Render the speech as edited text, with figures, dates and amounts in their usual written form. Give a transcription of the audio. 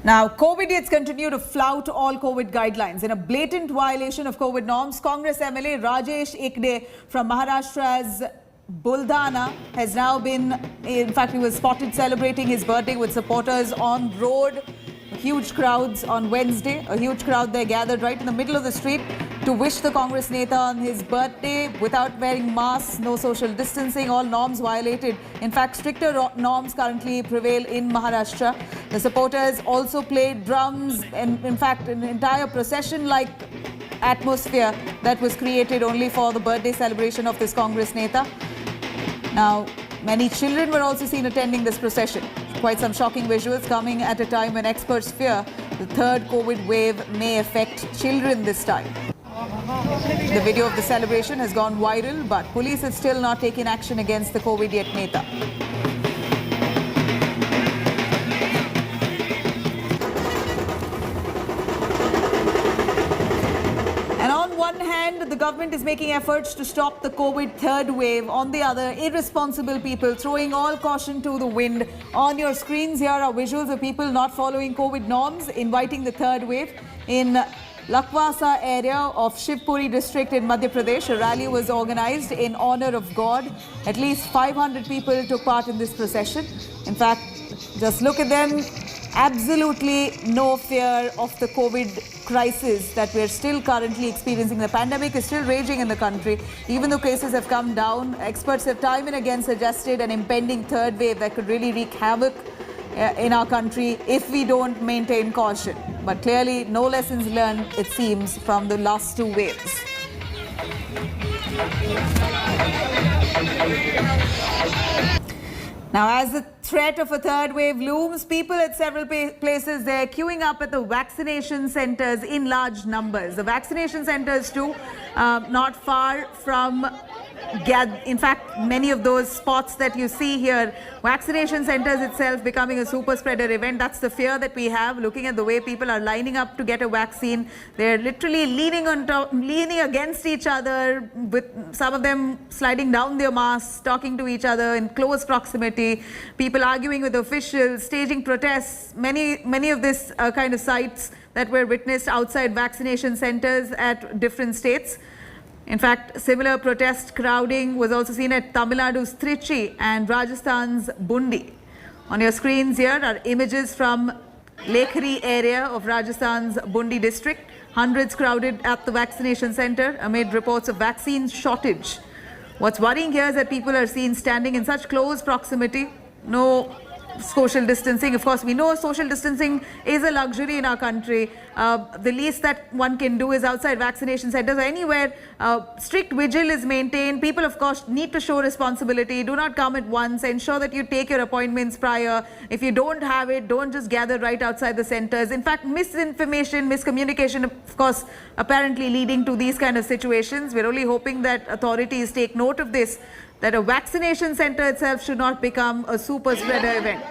Now, Covidiots continue to flout all COVID guidelines. In a blatant violation of COVID norms, Congress MLA Rajesh Ekade from Maharashtra's Buldhana has now been, in fact, he was spotted celebrating his birthday with supporters on road. Huge crowds on Wednesday, a huge crowd there gathered right in the middle of the street to wish the Congress Neta on his birthday without wearing masks, no social distancing, all norms violated. In fact, stricter norms currently prevail in Maharashtra. The supporters also played drums and, in fact, an entire procession-like atmosphere that was created only for the birthday celebration of this Congress Neta. Now, many children were also seen attending this procession. Quite some shocking visuals coming at a time when experts fear the third COVID wave may affect children this time. The video of the celebration has gone viral, but police have still not taken action against the Covidiot Neta. And on one hand, the government is making efforts to stop the COVID third wave. On the other, irresponsible people throwing all caution to the wind. On your screens here are visuals of people not following COVID norms, inviting the third wave. In Lakwasa area of Shivpuri district in Madhya Pradesh, a rally was organized in honor of God. At least 500 people took part in this procession. In fact, just look at them. Absolutely no fear of the COVID crisis that we're still currently experiencing. The pandemic is still raging in the country. Even though cases have come down, experts have time and again suggested an impending third wave that could really wreak havoc in our country if we don't maintain caution. But clearly, no lessons learned, it seems, from the last two waves. Now, as the threat of a third wave looms, people at several places, they're queuing up at the vaccination centers in large numbers. The vaccination centers too, not far from, in fact, many of those spots that you see here, vaccination centers itself becoming a super spreader event. That's the fear that we have, looking at the way people are lining up to get a vaccine. They're literally leaning against each other, with some of them sliding down their masks, talking to each other in close proximity, people arguing with officials, staging protests. Many of this kind of sites that were witnessed outside vaccination centers at different states. In fact, similar protest crowding was also seen at Tamil Nadu's Trichy and Rajasthan's Bundi. On your screens here are images from Lekhari area of Rajasthan's Bundi district. Hundreds crowded at the vaccination center amid reports of vaccine shortage. What's worrying here is that people are seen standing in such close proximity. No social distancing. Of course, we know social distancing is a luxury in our country. The least that one can do is outside vaccination centers or anywhere. Strict vigil is maintained. People, of course, need to show responsibility. Do not come at once. Ensure that you take your appointments prior. If you don't have it, don't just gather right outside the centers. In fact, misinformation, miscommunication, of course, apparently leading to these kind of situations. We're only hoping that authorities take note of this, that a vaccination center itself should not become a super spreader event.